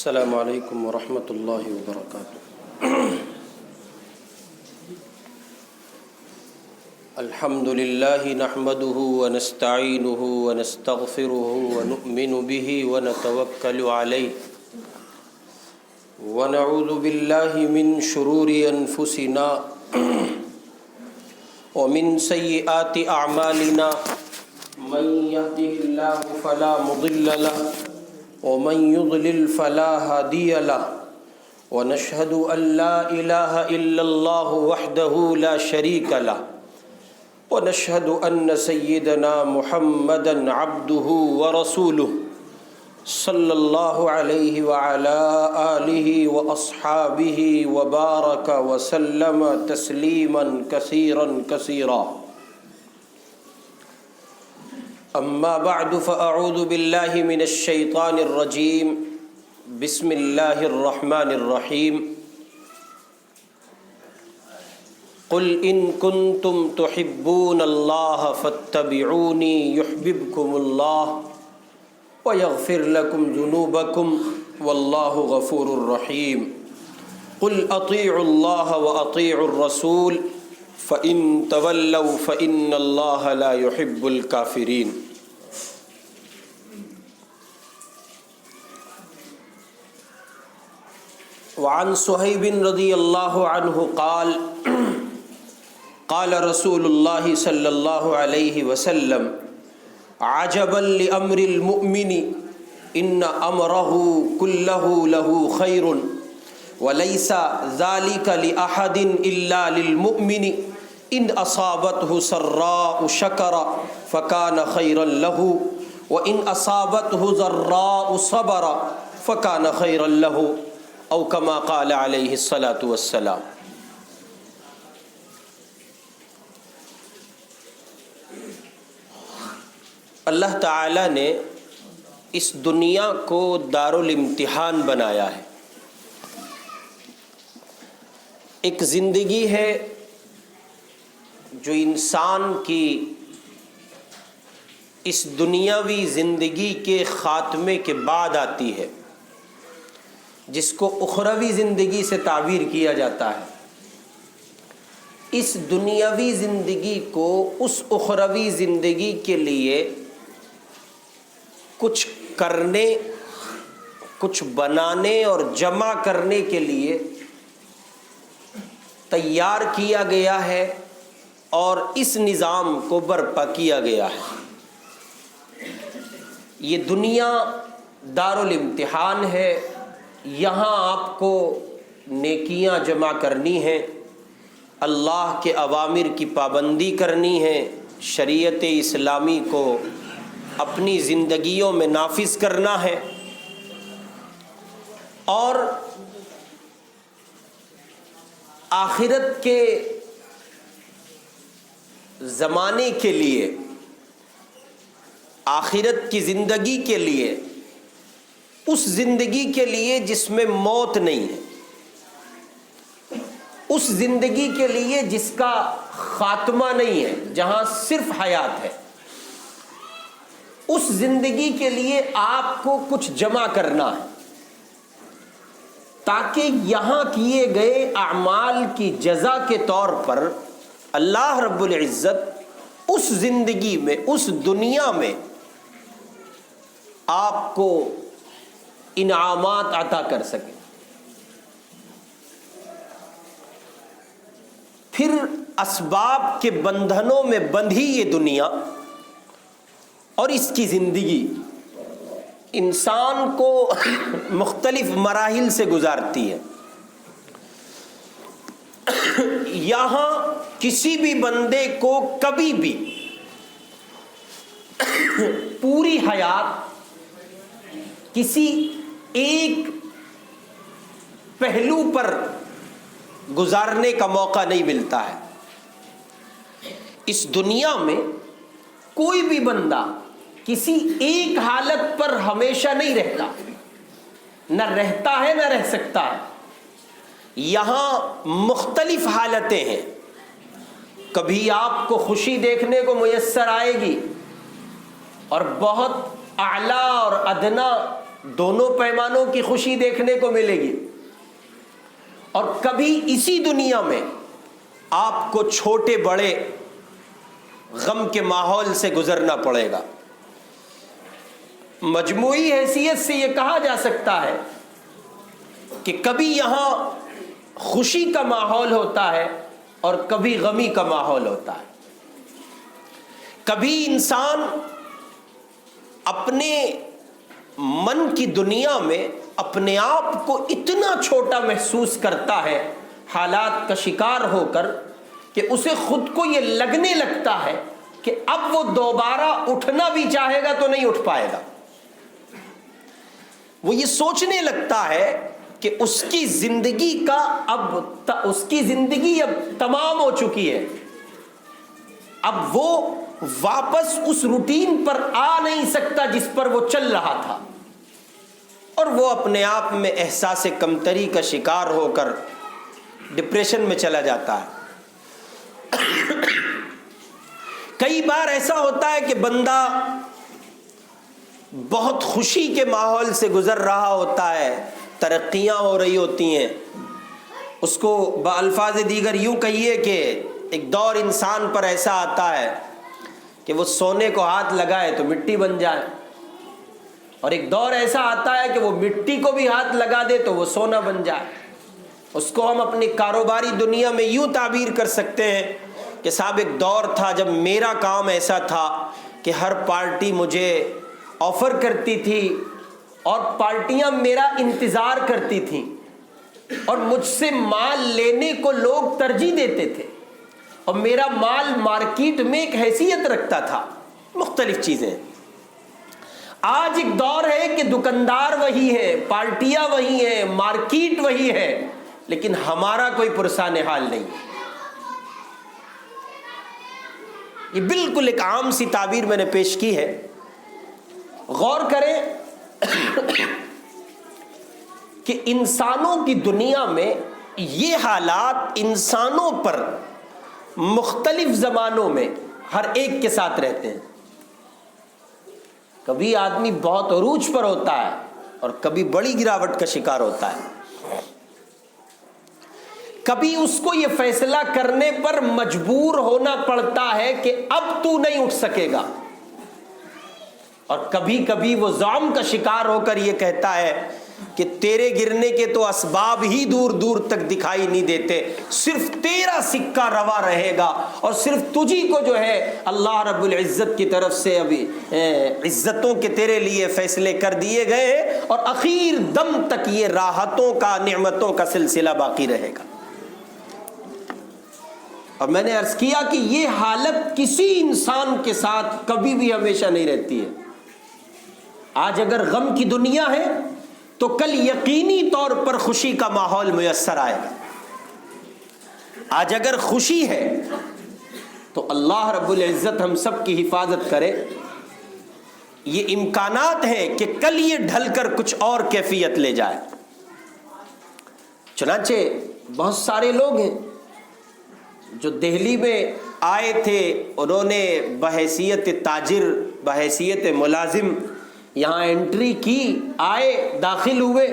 السلام علیکم ورحمۃ اللہ وبرکاتہ۔ الحمد للہ نحمده ونستعینه ونستغفره ونؤمن به ونتوکل علیہ ونعوذ باللہ من شرور انفسنا ومن سیئات اعمالنا من يهده الله فلا مضل له ومن يضلل فلا هادي له ونشهد أن لا إله إلا الله وحده لا شريك له ونشهد أن سيدنا محمدا عبده ورسوله صلى الله عليه وعلى آله وأصحابه وبارك وسلم تسليما كثيرا كثيرا. اما بعد فاعوذ باللہ من الشیطان الرجیم بسم اللہ الرحمن الرحیم. قل ان کنتم تحبون اللہ فاتبعونی یحببکم اللہ ویغفر لکم ذنوبکم واللہ غفور رحیم. قل اطیعوا اللہ واطیعوا الرسول فإن تولوا فإن الله لا يحب الكافرين. وعن صہیب رضی اللہ عنہ قال قال رسول اللہ صلی اللہ علیہ وسلم عجبا لأمر المؤمن ان امره كله له خير وليس ذلك لأحد الا للمؤمن ان اصابته سراء شکر فکان خیرا له وان اصابته ضراء صبر فکان خیرا له او کما قال علیہ الصلاۃ والسلام. اللہ تعالی نے اس دنیا کو دارالامتحان بنایا ہے. ایک زندگی ہے جو انسان کی اس دنیاوی زندگی کے خاتمے کے بعد آتی ہے، جس کو اخروی زندگی سے تعبیر کیا جاتا ہے. اس دنیاوی زندگی کو اس اخروی زندگی کے لیے کچھ کرنے، کچھ بنانے اور جمع کرنے کے لیے تیار کیا گیا ہے اور اس نظام کو برپا کیا گیا ہے. یہ دنیا دارالامتحان ہے. یہاں آپ کو نیکیاں جمع کرنی ہیں، اللہ کے اوامر کی پابندی کرنی ہے، شریعت اسلامی کو اپنی زندگیوں میں نافذ کرنا ہے، اور آخرت کے زمانے کے لیے، آخرت کی زندگی کے لیے، اس زندگی کے لیے جس میں موت نہیں ہے، اس زندگی کے لیے جس کا خاتمہ نہیں ہے، جہاں صرف حیات ہے، اس زندگی کے لیے آپ کو کچھ جمع کرنا ہے تاکہ یہاں کیے گئے اعمال کی جزا کے طور پر اللہ رب العزت اس زندگی میں، اس دنیا میں آپ کو انعامات عطا کر سکے. پھر اسباب کے بندھنوں میں بندھی یہ دنیا اور اس کی زندگی انسان کو مختلف مراحل سے گزارتی ہے. یہاں کسی بھی بندے کو کبھی بھی پوری حیات کسی ایک پہلو پر گزارنے کا موقع نہیں ملتا ہے. اس دنیا میں کوئی بھی بندہ کسی ایک حالت پر ہمیشہ نہیں رہتا، نہ رہتا ہے نہ رہ سکتا ہے. یہاں مختلف حالتیں ہیں. کبھی آپ کو خوشی دیکھنے کو میسر آئے گی اور بہت اعلیٰ اور ادنا دونوں پیمانوں کی خوشی دیکھنے کو ملے گی، اور کبھی اسی دنیا میں آپ کو چھوٹے بڑے غم کے ماحول سے گزرنا پڑے گا۔ مجموعی حیثیت سے یہ کہا جا سکتا ہے کہ کبھی یہاں خوشی کا ماحول ہوتا ہے اور کبھی غمی کا ماحول ہوتا ہے۔ کبھی انسان اپنے من کی دنیا میں اپنے آپ کو اتنا چھوٹا محسوس کرتا ہے حالات کا شکار ہو کر کہ اسے خود کو یہ لگنے لگتا ہے کہ اب وہ دوبارہ اٹھنا بھی چاہے گا تو نہیں اٹھ پائے گا۔ وہ یہ سوچنے لگتا ہے کہ اس کی زندگی اب تمام ہو چکی ہے، اب وہ واپس اس روٹین پر آ نہیں سکتا جس پر وہ چل رہا تھا، اور وہ اپنے آپ میں احساس کمتری کا شکار ہو کر ڈپریشن میں چلا جاتا ہے۔ کئی بار ایسا ہوتا ہے کہ بندہ بہت خوشی کے ماحول سے گزر رہا ہوتا ہے، ترقیاں ہو رہی ہوتی ہیں، اس کو بالفاظ دیگر یوں کہیے کہ ایک دور انسان پر ایسا آتا ہے کہ وہ سونے کو ہاتھ لگائے تو مٹی بن جائے، اور ایک دور ایسا آتا ہے کہ وہ مٹی کو بھی ہاتھ لگا دے تو وہ سونا بن جائے۔ اس کو ہم اپنی کاروباری دنیا میں یوں تعبیر کر سکتے ہیں کہ صاحب ایک دور تھا جب میرا کام ایسا تھا کہ ہر پارٹی مجھے آفر کرتی تھی اور پارٹیاں میرا انتظار کرتی تھیں، اور مجھ سے مال لینے کو لوگ ترجیح دیتے تھے، اور میرا مال مارکیٹ میں ایک حیثیت رکھتا تھا، مختلف چیزیں۔ آج ایک دور ہے کہ دکاندار وہی ہے، پارٹیاں وہی ہیں، مارکیٹ وہی ہے، لیکن ہمارا کوئی پرسان حال نہیں۔ یہ بالکل ایک عام سی تعبیر میں نے پیش کی ہے، غور کریں کہ انسانوں کی دنیا میں یہ حالات انسانوں پر مختلف زمانوں میں ہر ایک کے ساتھ رہتے ہیں۔ کبھی آدمی بہت عروج پر ہوتا ہے اور کبھی بڑی گراوٹ کا شکار ہوتا ہے، کبھی اس کو یہ فیصلہ کرنے پر مجبور ہونا پڑتا ہے کہ اب تو نہیں اٹھ سکے گا، اور کبھی کبھی وہ زعم کا شکار ہو کر یہ کہتا ہے کہ تیرے گرنے کے تو اسباب ہی دور دور تک دکھائی نہیں دیتے، صرف تیرا سکہ روا رہے گا، اور صرف تجھی کو جو ہے اللہ رب العزت کی طرف سے ابھی عزتوں کے تیرے لیے فیصلے کر دیے گئے ہیں، اور اخیر دم تک یہ راحتوں کا، نعمتوں کا سلسلہ باقی رہے گا۔ اور میں نے عرض کیا کہ یہ حالت کسی انسان کے ساتھ کبھی بھی ہمیشہ نہیں رہتی ہے۔ آج اگر غم کی دنیا ہے تو کل یقینی طور پر خوشی کا ماحول میسر آئے گا۔ آج اگر خوشی ہے تو اللہ رب العزت ہم سب کی حفاظت کرے، یہ امکانات ہیں کہ کل یہ ڈھل کر کچھ اور کیفیت لے جائے۔ چنانچہ بہت سارے لوگ ہیں جو دہلی میں آئے تھے، انہوں نے بحیثیت تاجر، بحیثیت ملازم یہاں انٹری کی، آئے، داخل ہوئے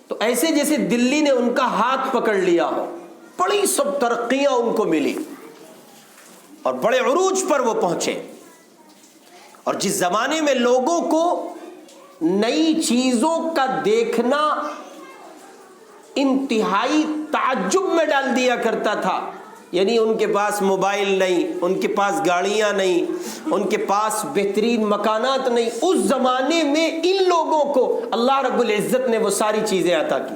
تو ایسے جیسے دلی نے ان کا ہاتھ پکڑ لیا ہو، بڑی سب ترقیاں ان کو ملی اور بڑے عروج پر وہ پہنچے۔ اور جس زمانے میں لوگوں کو نئی چیزوں کا دیکھنا انتہائی تعجب میں ڈال دیا کرتا تھا، یعنی ان کے پاس موبائل نہیں، ان کے پاس گاڑیاں نہیں، ان کے پاس بہترین مکانات نہیں، اس زمانے میں ان لوگوں کو اللہ رب العزت نے وہ ساری چیزیں عطا کی۔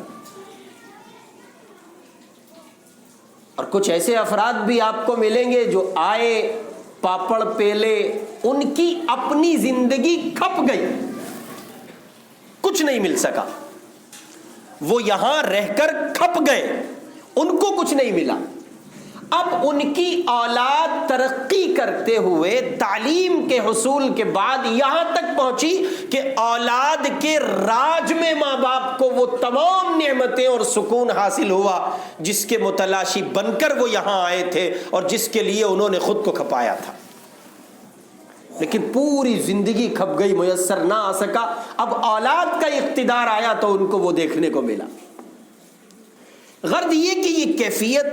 اور کچھ ایسے افراد بھی آپ کو ملیں گے جو آئے، پاپڑ پیلے، ان کی اپنی زندگی کھپ گئی، کچھ نہیں مل سکا، وہ یہاں رہ کر کھپ گئے، ان کو کچھ نہیں ملا۔ اب ان کی اولاد ترقی کرتے ہوئے تعلیم کے حصول کے بعد یہاں تک پہنچی کہ اولاد کے راج میں ماں باپ کو وہ تمام نعمتیں اور سکون حاصل ہوا جس کے متلاشی بن کر وہ یہاں آئے تھے اور جس کے لیے انہوں نے خود کو کھپایا تھا۔ لیکن پوری زندگی کھپ گئی، میسر نہ آ سکا، اب اولاد کا اقتدار آیا تو ان کو وہ دیکھنے کو ملا۔ غرض یہ کہ یہ کیفیت،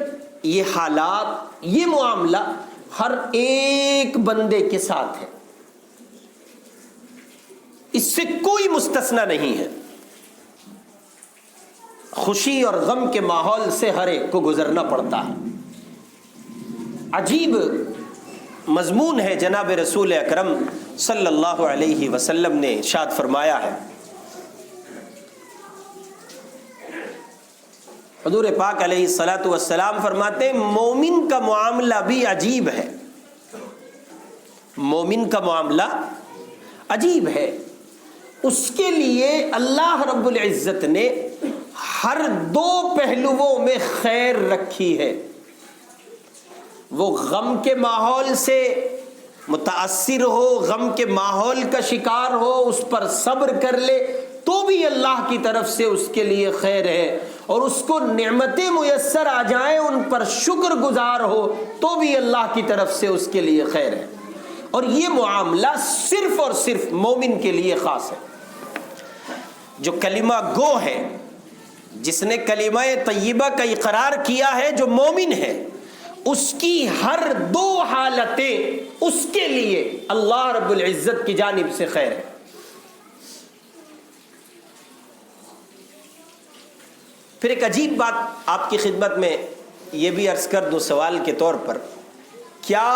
یہ حالات، یہ معاملہ ہر ایک بندے کے ساتھ ہے، اس سے کوئی مستثنا نہیں ہے۔ خوشی اور غم کے ماحول سے ہر ایک کو گزرنا پڑتا ہے۔ عجیب مضمون ہے جناب رسول اکرم صلی اللہ علیہ وسلم نے ارشاد فرمایا ہے، حضور پاک علیہ الصلاۃ والسلام فرماتے ہیں مومن کا معاملہ بھی عجیب ہے، مومن کا معاملہ عجیب ہے۔ اس کے لیے اللہ رب العزت نے ہر دو پہلوؤں میں خیر رکھی ہے۔ وہ غم کے ماحول سے متاثر ہو، غم کے ماحول کا شکار ہو، اس پر صبر کر لے تو بھی اللہ کی طرف سے اس کے لیے خیر ہے، اور اس کو نعمتیں میسر آ جائیں ان پر شکر گزار ہو تو بھی اللہ کی طرف سے اس کے لیے خیر ہے۔ اور یہ معاملہ صرف اور صرف مومن کے لیے خاص ہے۔ جو کلمہ گو ہے، جس نے کلمہ طیبہ کا اقرار کیا ہے، جو مومن ہے، اس کی ہر دو حالتیں اس کے لیے اللہ رب العزت کی جانب سے خیر ہے۔ پھر ایک عجیب بات آپ کی خدمت میں یہ بھی عرض کر دوں سوال کے طور پر، کیا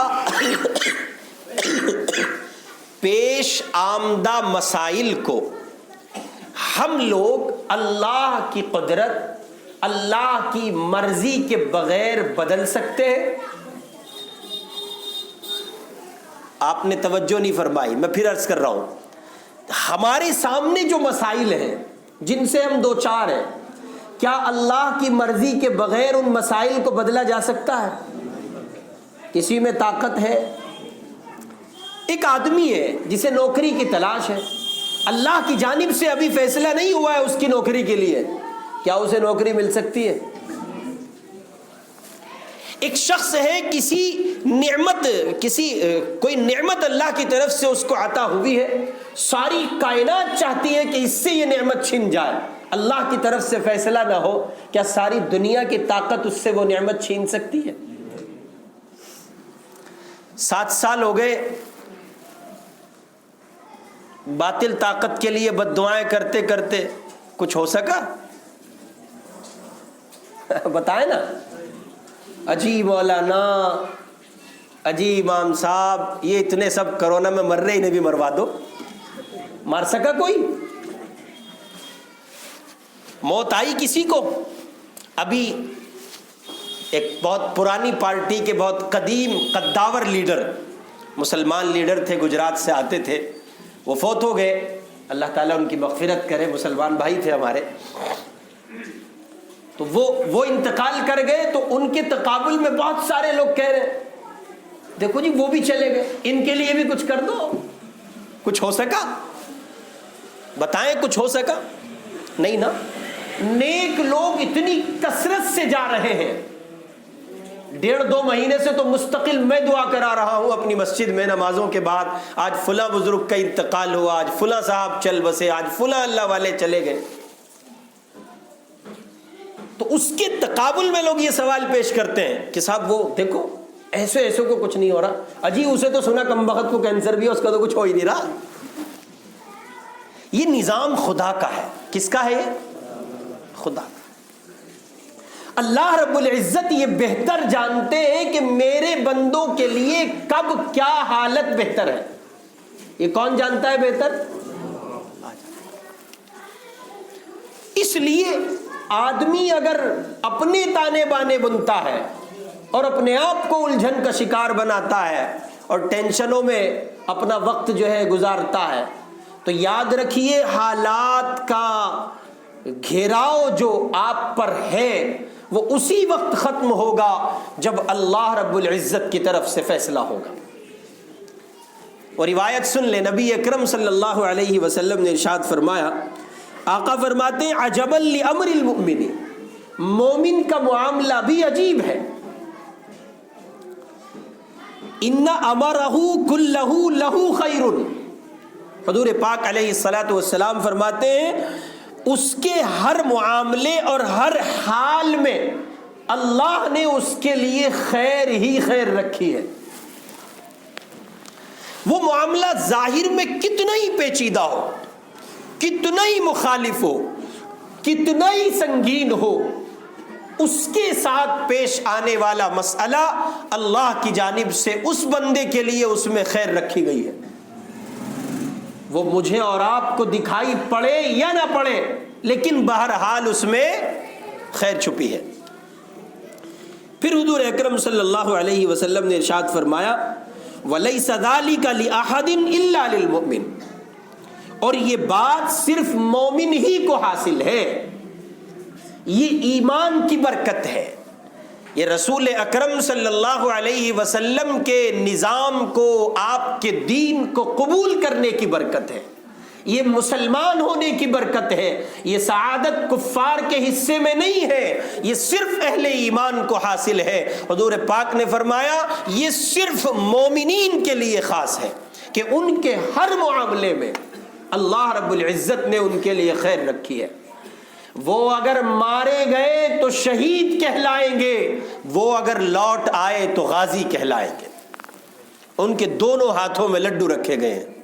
پیش آمدہ مسائل کو ہم لوگ اللہ کی قدرت، اللہ کی مرضی کے بغیر بدل سکتے ہیں؟ آپ نے توجہ نہیں فرمائی، میں پھر عرض کر رہا ہوں، ہمارے سامنے جو مسائل ہیں جن سے ہم دو چار ہیں، کیا اللہ کی مرضی کے بغیر ان مسائل کو بدلا جا سکتا ہے؟ کسی میں طاقت ہے؟ ایک آدمی ہے جسے نوکری کی تلاش ہے، اللہ کی جانب سے ابھی فیصلہ نہیں ہوا ہے اس کی نوکری کے لیے، کیا اسے نوکری مل سکتی ہے؟ ایک شخص ہے، کوئی نعمت اللہ کی طرف سے اس کو عطا ہوئی ہے، ساری کائنات چاہتی ہے کہ اس سے یہ نعمت چھن جائے، اللہ کی طرف سے فیصلہ نہ ہو، کیا ساری دنیا کی طاقت اس سے وہ نعمت چھین سکتی ہے؟ 7 سال ہو گئے باطل طاقت کے لیے بد دعائیں کرتے کرتے، کچھ ہو سکا؟ بتائیں نا، اجی مولانا، اجی امام صاحب، یہ اتنے سب کرونا میں مر رہے، انہیں بھی مروا دو، مار سکا کوئی؟ موت آئی کسی کو؟ ابھی ایک بہت پرانی پارٹی کے بہت قدیم قداور لیڈر، مسلمان لیڈر تھے، گجرات سے آتے تھے، وہ فوت ہو گئے، اللہ تعالیٰ ان کی مغفرت کرے، مسلمان بھائی تھے ہمارے۔ تو وہ انتقال کر گئے، تو ان کے تقابل میں بہت سارے لوگ کہہ رہے ہیں دیکھو جی وہ بھی چلے گئے، ان کے لیے بھی کچھ کر دو۔ کچھ ہو سکا؟ بتائیں کچھ ہو سکا؟ نہیں نا۔ نیک لوگ اتنی کثرت سے جا رہے ہیں، 1.5-2 مہینے سے تو مستقل میں دعا کرا رہا ہوں اپنی مسجد میں نمازوں کے بعد، آج فلاں بزرگ کا انتقال ہوا، آج فلاں صاحب چل بسے، آج فلاں اللہ والے چلے گئے۔ تو اس کے تقابل میں لوگ یہ سوال پیش کرتے ہیں کہ صاحب وہ دیکھو ایسے کو کچھ نہیں ہو رہا، اجی اسے تو سنا کمبخت کو کینسر بھی ہے، اس کا تو کچھ ہو ہی نہیں رہا۔ یہ نظام خدا کا ہے۔ کس کا ہے یہ؟ خدا کا۔ اللہ رب العزت یہ بہتر جانتے ہیں کہ میرے بندوں کے لیے کب کیا حالت بہتر ہے۔ یہ کون جانتا ہے بہتر؟ اس لیے آدمی اگر اپنے تانے بانے بنتا ہے اور اپنے آپ کو الجھن کا شکار بناتا ہے اور ٹینشنوں میں اپنا وقت جو ہے گزارتا ہے، تو یاد رکھیے حالات کا گھیراؤ جو آپ پر ہے وہ اسی وقت ختم ہوگا جب اللہ رب العزت کی طرف سے فیصلہ ہوگا۔ اور روایت سن لیں، نبی اکرم صلی اللہ علیہ وسلم نے ارشاد فرمایا، آقا فرماتے ہیں عجبا لامر المؤمن، مومن کا معاملہ بھی عجیب ہے۔ ان امرہ کلہ لہ خیر، حضور پاک علیہ الصلوۃ والسلام فرماتے ہیں اس کے ہر معاملے اور ہر حال میں اللہ نے اس کے لیے خیر ہی خیر رکھی ہے۔ وہ معاملہ ظاہر میں کتنا ہی پیچیدہ ہو، کتنا ہی مخالف ہو، کتنا ہی سنگین ہو، اس کے ساتھ پیش آنے والا مسئلہ اللہ کی جانب سے اس بندے کے لیے اس میں خیر رکھی گئی ہے، وہ مجھے اور آپ کو دکھائی پڑے یا نہ پڑے، لیکن بہرحال اس میں خیر چھپی ہے۔ پھر حضور اکرم صلی اللہ علیہ وسلم نے ارشاد فرمایا وَلَيْسَ ذَلِكَ لِأَحَدٍ إِلَّا لِلْمُؤْمِنِ، اور یہ بات صرف مومن ہی کو حاصل ہے، یہ ایمان کی برکت ہے، یہ رسول اکرم صلی اللہ علیہ وسلم کے نظام کو، آپ کے دین کو قبول کرنے کی برکت ہے، یہ مسلمان ہونے کی برکت ہے، یہ سعادت کفار کے حصے میں نہیں ہے، یہ صرف اہل ایمان کو حاصل ہے۔ حضور پاک نے فرمایا یہ صرف مومنین کے لیے خاص ہے کہ ان کے ہر معاملے میں اللہ رب العزت نے ان کے لیے خیر رکھی ہے۔ وہ اگر مارے گئے تو شہید کہلائیں گے، وہ اگر لوٹ آئے تو غازی کہلائیں گے، ان کے دونوں ہاتھوں میں لڈو رکھے گئے ہیں۔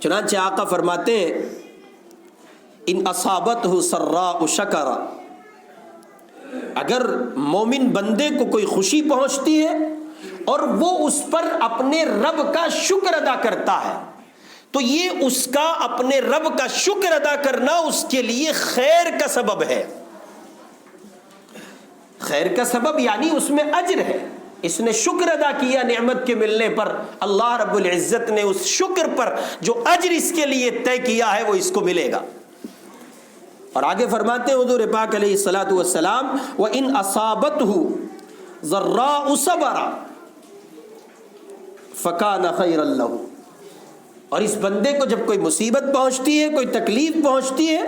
چنانچہ آقا فرماتے ہیں ان اصابتہ سراء شکر، اگر مومن بندے کو کوئی خوشی پہنچتی ہے اور وہ اس پر اپنے رب کا شکر ادا کرتا ہے تو یہ اس کا اپنے رب کا شکر ادا کرنا اس کے لیے خیر کا سبب ہے۔ خیر کا سبب یعنی اس میں اجر ہے، اس نے شکر ادا کیا نعمت کے ملنے پر، اللہ رب العزت نے اس شکر پر جو اجر اس کے لیے طے کیا ہے وہ اس کو ملے گا۔ اور آگے فرماتے ہیں حضور پاک علیہ الصلوۃ والسلام وَإِنْ أَصَابَتْهُ ضَرَّاءُ صَبَرَ فَكَانَ خَيْرًا لَهُ، اور اس بندے کو جب کوئی مصیبت پہنچتی ہے، کوئی تکلیف پہنچتی ہے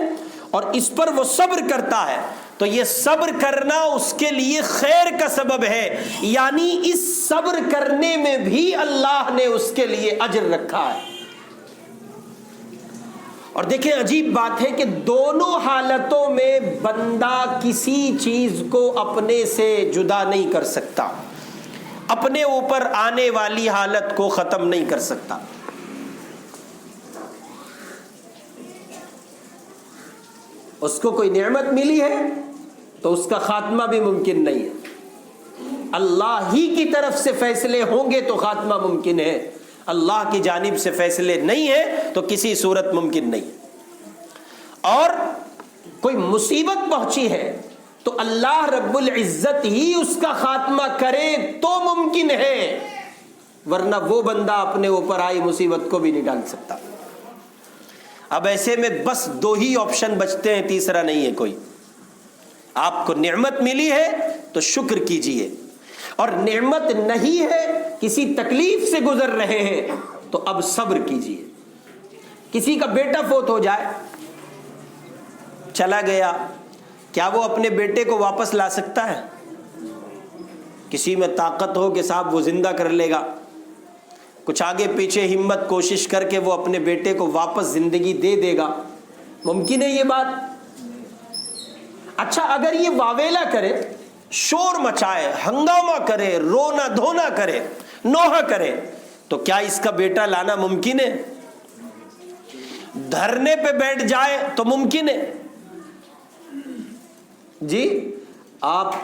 اور اس پر وہ صبر کرتا ہے تو یہ صبر کرنا اس کے لیے خیر کا سبب ہے، یعنی اس صبر کرنے میں بھی اللہ نے اس کے لیے اجر رکھا ہے۔ اور دیکھیں عجیب بات ہے کہ دونوں حالتوں میں بندہ کسی چیز کو اپنے سے جدا نہیں کر سکتا، اپنے اوپر آنے والی حالت کو ختم نہیں کر سکتا۔ اس کو کوئی نعمت ملی ہے تو اس کا خاتمہ بھی ممکن نہیں ہے، اللہ ہی کی طرف سے فیصلے ہوں گے تو خاتمہ ممکن ہے، اللہ کی جانب سے فیصلے نہیں ہے تو کسی صورت ممکن نہیں۔ اور کوئی مصیبت پہنچی ہے تو اللہ رب العزت ہی اس کا خاتمہ کرے تو ممکن ہے، ورنہ وہ بندہ اپنے اوپر آئی مصیبت کو بھی نہیں ڈال سکتا۔ اب ایسے میں بس دو ہی آپشن بچتے ہیں، تیسرا نہیں ہے کوئی۔ آپ کو نعمت ملی ہے تو شکر کیجئے، اور نعمت نہیں ہے، کسی تکلیف سے گزر رہے ہیں تو اب صبر کیجئے۔ کسی کا بیٹا فوت ہو جائے، چلا گیا، کیا وہ اپنے بیٹے کو واپس لا سکتا ہے؟ کسی میں طاقت ہو کہ صاحب وہ زندہ کر لے گا، کچھ آگے پیچھے ہمت کوشش کر کے وہ اپنے بیٹے کو واپس زندگی دے دے گا، ممکن ہے یہ بات؟ اچھا اگر یہ واویلا کرے، شور مچائے، ہنگامہ کرے، رونا دھونا کرے، نوحہ کرے، تو کیا اس کا بیٹا لانا ممکن ہے؟ دھرنے پہ بیٹھ جائے تو ممکن ہے؟ جی آپ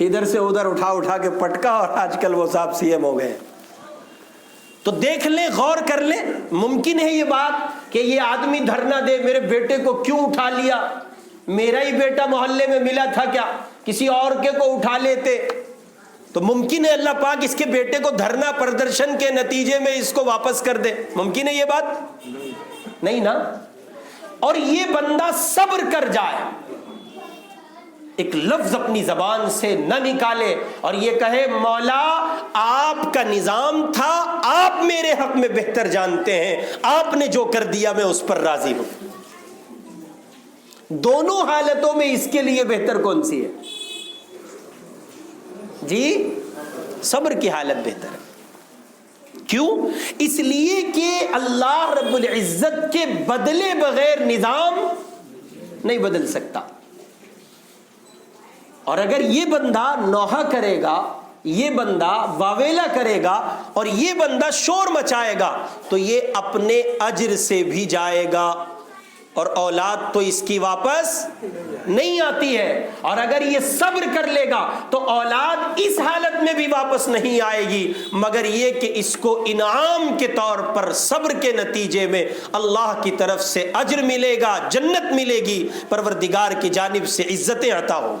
ادھر سے ادھر اٹھا کے پٹکا، اور آج کل وہ صاحب سی ایم ہو گئے۔ تو دیکھ لیں، غور کر لیں، ممکن ہے یہ بات کہ یہ آدمی دھرنا دے میرے بیٹے کو کیوں اٹھا لیا، میرا ہی بیٹا محلے میں ملا تھا کیا، کسی اور کے کو اٹھا لیتے؟ تو ممکن ہے اللہ پاک اس کے بیٹے کو دھرنا پردرشن کے نتیجے میں اس کو واپس کر دے؟ ممکن ہے یہ بات؟ نہیں نا۔ اور یہ بندہ صبر کر جائے، ایک لفظ اپنی زبان سے نہ نکالے اور یہ کہے مولا آپ کا نظام تھا، آپ میرے حق میں بہتر جانتے ہیں، آپ نے جو کر دیا میں اس پر راضی ہوں۔ دونوں حالتوں میں اس کے لیے بہتر کون سی ہے جی؟ صبر کی حالت بہتر ہے. کیوں؟ اس لیے کہ اللہ رب العزت کے بدلے بغیر نظام نہیں بدل سکتا. اور اگر یہ بندہ نوحہ کرے گا، یہ بندہ واویلا کرے گا اور یہ بندہ شور مچائے گا تو یہ اپنے اجر سے بھی جائے گا اور اولاد تو اس کی واپس نہیں آتی ہے. اور اگر یہ صبر کر لے گا تو اولاد اس حالت میں بھی واپس نہیں آئے گی مگر یہ کہ اس کو انعام کے طور پر صبر کے نتیجے میں اللہ کی طرف سے اجر ملے گا، جنت ملے گی، پروردگار کی جانب سے عزتیں عطا ہوں.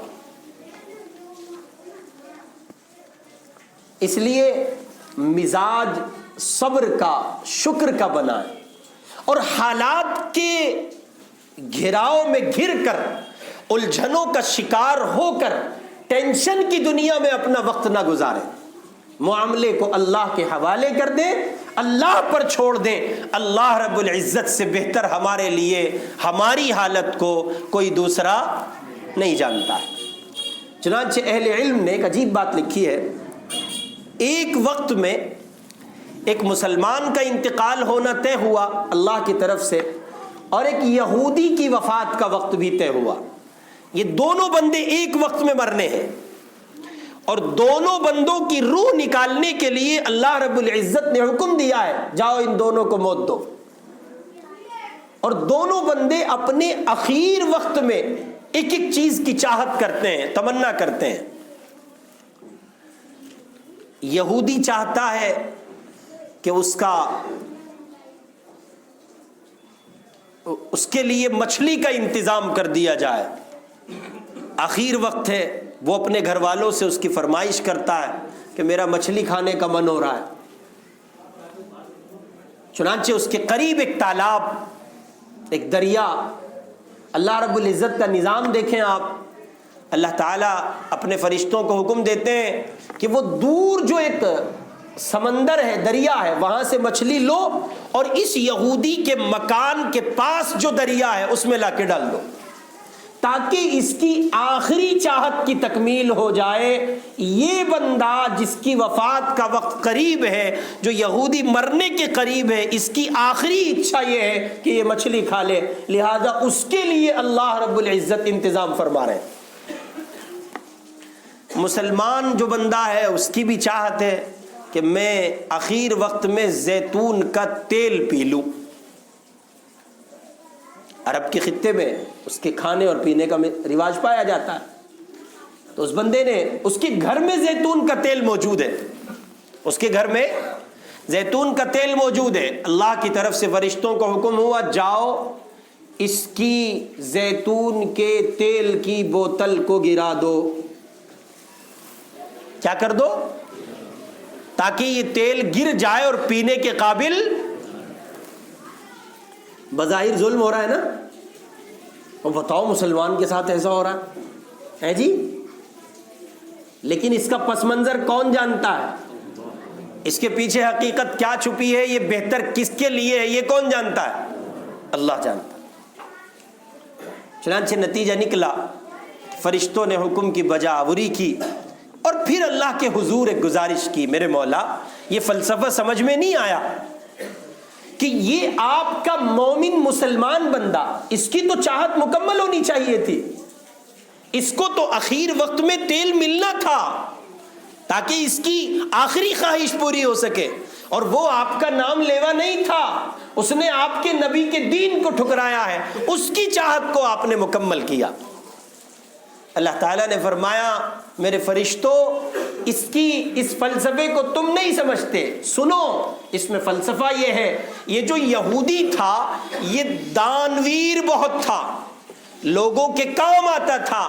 اس لیے مزاج صبر کا، شکر کا بنائیں اور حالات کے گھراؤ میں گر کر، الجھنوں کا شکار ہو کر ٹینشن کی دنیا میں اپنا وقت نہ گزاریں. معاملے کو اللہ کے حوالے کر دیں، اللہ پر چھوڑ دیں. اللہ رب العزت سے بہتر ہمارے لیے ہماری حالت کو کوئی دوسرا نہیں جانتا ہے. چنانچہ اہل علم نے ایک عجیب بات لکھی ہے. ایک وقت میں ایک مسلمان کا انتقال ہونا طے ہوا اللہ کی طرف سے اور ایک یہودی کی وفات کا وقت بھی طے ہوا. یہ دونوں بندے ایک وقت میں مرنے ہیں اور دونوں بندوں کی روح نکالنے کے لیے اللہ رب العزت نے حکم دیا ہے جاؤ ان دونوں کو موت دو. اور دونوں بندے اپنے اخیر وقت میں ایک ایک چیز کی چاہت کرتے ہیں، تمنا کرتے ہیں. یہودی چاہتا ہے کہ اس کے لیے مچھلی کا انتظام کر دیا جائے. آخر وقت ہے، وہ اپنے گھر والوں سے اس کی فرمائش کرتا ہے کہ میرا مچھلی کھانے کا من ہو رہا ہے. چنانچہ اس کے قریب ایک تالاب، ایک دریا. اللہ رب العزت کا نظام دیکھیں آپ. اللہ تعالیٰ اپنے فرشتوں کو حکم دیتے ہیں کہ وہ دور جو ایک سمندر ہے، دریا ہے، وہاں سے مچھلی لو اور اس یہودی کے مکان کے پاس جو دریا ہے اس میں لا کے ڈال دو تاکہ اس کی آخری چاہت کی تکمیل ہو جائے. یہ بندہ جس کی وفات کا وقت قریب ہے، جو یہودی مرنے کے قریب ہے، اس کی آخری اچھا یہ ہے کہ یہ مچھلی کھا لے، لہذا اس کے لیے اللہ رب العزت انتظام فرما رہے ہیں. مسلمان جو بندہ ہے اس کی بھی چاہت ہے کہ میں آخر وقت میں زیتون کا تیل پی لوں. عرب کے خطے میں اس کے کھانے اور پینے کا رواج پایا جاتا ہے. تو اس بندے نے، اس کے گھر میں زیتون کا تیل موجود ہے، اس کے گھر میں زیتون کا تیل موجود ہے. اللہ کی طرف سے فرشتوں کو حکم ہوا جاؤ اس کی زیتون کے تیل کی بوتل کو گرا دو. کیا کر دو؟ تاکہ یہ تیل گر جائے اور پینے کے قابل. بظاہر ظلم ہو رہا ہے نا. اور بتاؤ مسلمان کے ساتھ ایسا ہو رہا ہے جی. لیکن اس کا پس منظر کون جانتا ہے؟ اس کے پیچھے حقیقت کیا چھپی ہے، یہ بہتر کس کے لیے ہے، یہ کون جانتا ہے؟ اللہ جانتا. چنانچہ نتیجہ نکلا، فرشتوں نے حکم کی بجاوری کی اور پھر اللہ کے حضور ایک گزارش کی، میرے مولا یہ فلسفہ سمجھ میں نہیں آیا کہ یہ آپ کا مومن مسلمان بندہ، اس کی تو چاہت مکمل ہونی چاہیے تھی. اس کو تو آخر وقت میں تیل ملنا تھا تاکہ اس کی آخری خواہش پوری ہو سکے، اور وہ آپ کا نام لیوا نہیں تھا. اس نے آپ کے نبی کے دین کو ٹھکرایا ہے، اس کی چاہت کو آپ نے مکمل کیا. اللہ تعالیٰ نے فرمایا میرے فرشتوں اس فلسفے کو تم نہیں سمجھتے، سنو. اس میں فلسفہ یہ ہے، یہ جو یہودی تھا یہ دانویر بہت تھا، لوگوں کے کام آتا تھا،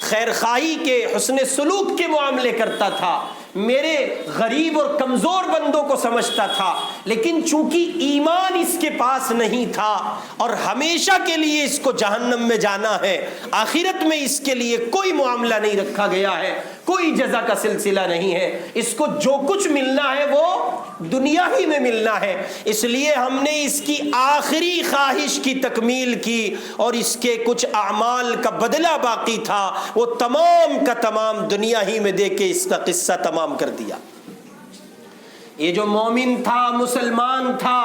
خیر خواہی کے، حسن سلوک کے معاملے کرتا تھا، میرے غریب اور کمزور بندوں کو سمجھتا تھا. لیکن چونکہ ایمان اس کے پاس نہیں تھا اور ہمیشہ کے لیے اس کو جہنم میں جانا ہے، آخرت میں اس کے لیے کوئی معاملہ نہیں رکھا گیا ہے. کوئی جزا کا سلسلہ نہیں ہے، اس کو جو کچھ ملنا ہے وہ دنیا ہی میں ملنا ہے۔ اس لیے ہم نے اس کی آخری خواہش کی تکمیل کی اور اس کے کچھ اعمال کا بدلہ باقی تھا، وہ تمام کا تمام دنیا ہی میں دے کے اس کا قصہ تمام کر دیا۔ یہ جو مومن تھا، مسلمان تھا،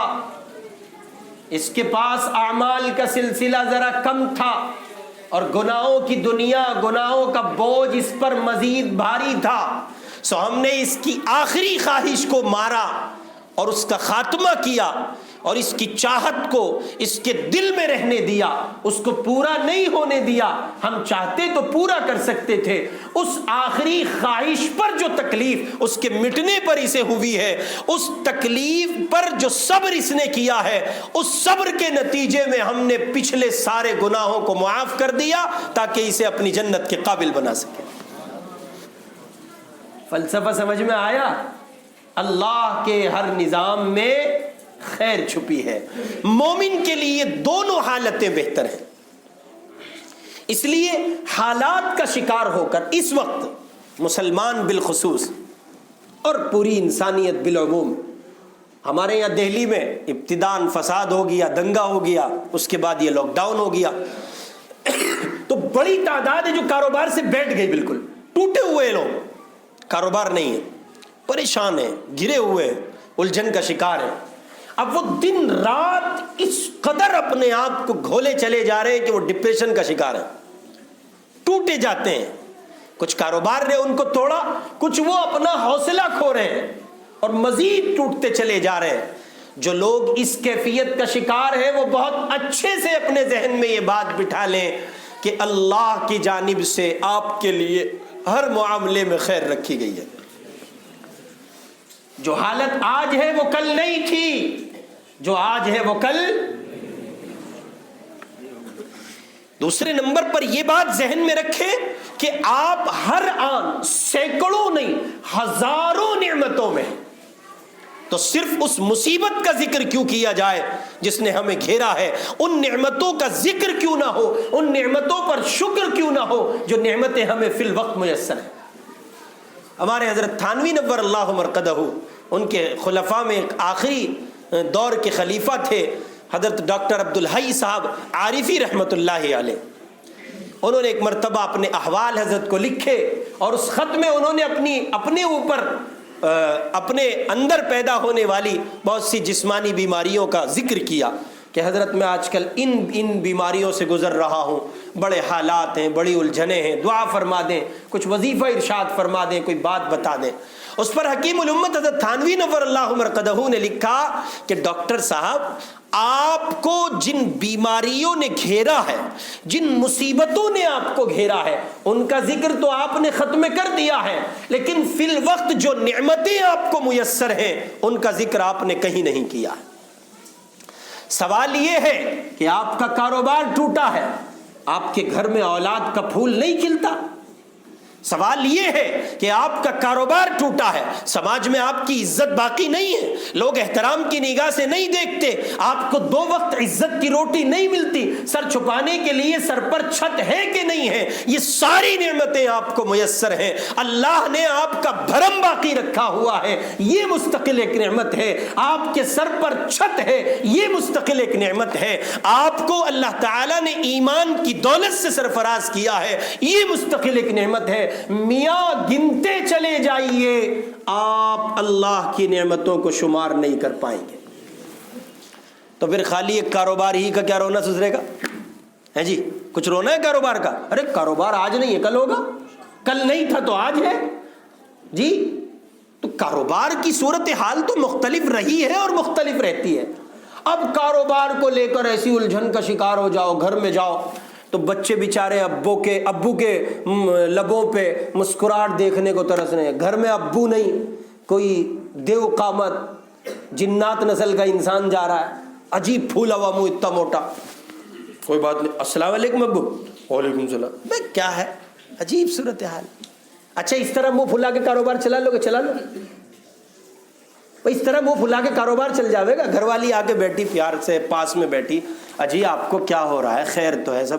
اس کے پاس اعمال کا سلسلہ ذرا کم تھا اور گناہوں کی دنیا، گناہوں کا بوجھ اس پر مزید بھاری تھا، سو ہم نے اس کی آخری خواہش کو مارا اور اس کا خاتمہ کیا اور اس کی چاہت کو اس کے دل میں رہنے دیا، اس کو پورا نہیں ہونے دیا۔ ہم چاہتے تو پورا کر سکتے تھے، اس آخری خواہش پر جو تکلیف اس کے مٹنے پر اسے ہوئی ہے، اس تکلیف پر جو صبر اس نے کیا ہے، اس صبر کے نتیجے میں ہم نے پچھلے سارے گناہوں کو معاف کر دیا تاکہ اسے اپنی جنت کے قابل بنا سکے۔ فلسفہ سمجھ میں آیا؟ اللہ کے ہر نظام میں خیر چھپی ہے۔ مومن کے لیے دونوں حالتیں بہتر ہیں، اس لیے حالات کا شکار ہو کر اس وقت مسلمان بالخصوص اور پوری انسانیت بالعموم، ہمارے یہاں دہلی میں ابتداءً فساد ہو گیا، دنگا ہو گیا، اس کے بعد یہ لاک ڈاؤن ہو گیا، تو بڑی تعداد ہے جو کاروبار سے بیٹھ گئی، بالکل ٹوٹے ہوئے لوگ، کاروبار نہیں ہے، پریشان ہیں، گرے ہوئے، الجھن کا شکار ہے۔ اب وہ دن رات اس قدر اپنے آپ کو گھولے چلے جا رہے ہیں کہ وہ ڈپریشن کا شکار ہے، ٹوٹے جاتے ہیں۔ کچھ کاروبار نے ان کو توڑا، کچھ وہ اپنا حوصلہ کھو رہے ہیں اور مزید ٹوٹتے چلے جا رہے ہیں۔ جو لوگ اس کیفیت کا شکار ہیں وہ بہت اچھے سے اپنے ذہن میں یہ بات بٹھا لیں کہ اللہ کی جانب سے آپ کے لیے ہر معاملے میں خیر رکھی گئی ہے۔ جو حالت آج ہے وہ کل نہیں تھی، جو آج ہے وہ کل۔ دوسرے نمبر پر یہ بات ذہن میں رکھیں کہ آپ ہر آن سینکڑوں نہیں ہزاروں نعمتوں میں، تو صرف اس مصیبت کا ذکر کیوں کیا جائے جس نے ہمیں گھیرا ہے؟ ان نعمتوں کا ذکر کیوں نہ ہو؟ ان نعمتوں پر شکر کیوں نہ ہو جو نعمتیں ہمیں فی الوقت میسر ہیں؟ ہمارے حضرت تھانوی نور اللہ مرقدہ، ان کے خلفاء میں ایک آخری دور کے خلیفہ تھے حضرت ڈاکٹر عبدالحی صاحب عارفی رحمۃ اللہ علیہ۔ انہوں نے ایک مرتبہ اپنے احوال حضرت کو لکھے اور اس خط میں انہوں نے اپنے اوپر اپنے اندر پیدا ہونے والی بہت سی جسمانی بیماریوں کا ذکر کیا کہ حضرت میں آج کل ان بیماریوں سے گزر رہا ہوں، بڑے حالات ہیں، بڑی الجھنیں ہیں، دعا فرما دیں، کچھ وظیفہ ارشاد فرما دیں، کوئی بات بتا دیں۔ اس پر حکیم الامت حضرت تھانوی نور اللہ مرقدہ نے لکھا کہ ڈاکٹر صاحب، آپ کو جن بیماریوں نے گھیرا ہے، جن مصیبتوں نے آپ کو گھیرا ہے، ان کا ذکر تو آپ نے ختم کر دیا ہے، لیکن فی الوقت جو نعمتیں آپ کو میسر ہیں ان کا ذکر آپ نے کہیں نہیں کیا۔ سوال یہ ہے کہ آپ کا کاروبار ٹوٹا ہے، آپ کے گھر میں اولاد کا پھول نہیں کھلتا۔ سوال یہ ہے کہ آپ کا کاروبار ٹوٹا ہے، سماج میں آپ کی عزت باقی نہیں ہے، لوگ احترام کی نگاہ سے نہیں دیکھتے، آپ کو 2 وقت عزت کی روٹی نہیں ملتی، سر چھپانے کے لیے سر پر چھت ہے کہ نہیں ہے، یہ ساری نعمتیں آپ کو میسر ہیں، اللہ نے آپ کا بھرم باقی رکھا ہوا ہے، یہ مستقل ایک نعمت ہے، آپ کے سر پر چھت ہے، یہ مستقل ایک نعمت ہے، آپ کو اللہ تعالیٰ نے ایمان کی دولت سے سرفراز کیا ہے، یہ مستقل ایک نعمت ہے۔ میاں گنتے چلے جائیے، آپ اللہ کی نعمتوں کو شمار نہیں کر پائیں گے۔ تو پھر خالی ایک کاروبار ہی کا کیا رونا سسرے کا ہے جی؟ کچھ رونا ہے کاروبار کا؟ ارے کاروبار آج نہیں ہے کل ہوگا، کل نہیں تھا تو آج ہے جی۔ تو کاروبار کی صورتحال تو مختلف رہی ہے اور مختلف رہتی ہے۔ اب کاروبار کو لے کر ایسی الجھن کا شکار ہو جاؤ، گھر میں جاؤ تو بچے بیچارے ابو کے لبوں پہ مسکراہٹ دیکھنے کو ترس رہے ہیں، گھر میں ابو نہیں، کوئی دیو قامت جنات نسل کا انسان جا رہا ہے، عجیب پھولا ہوا منہ، اتنا موٹا، کوئی بات نہیں، السلام علیکم ابو، وعلیکم السلام، بھائی کیا ہے، عجیب صورتحال۔ اچھا اس طرح منہ پھلا کے کاروبار چلا لو گے؟ چلا لو، اس طرح منہ پھلا کے کاروبار چل جاوے گا؟ گھر والی آ کے بیٹھی پیار سے پاس میں بیٹھی، اجی آپ کو کیا ہو رہا ہے، خیر تو ہے سب؟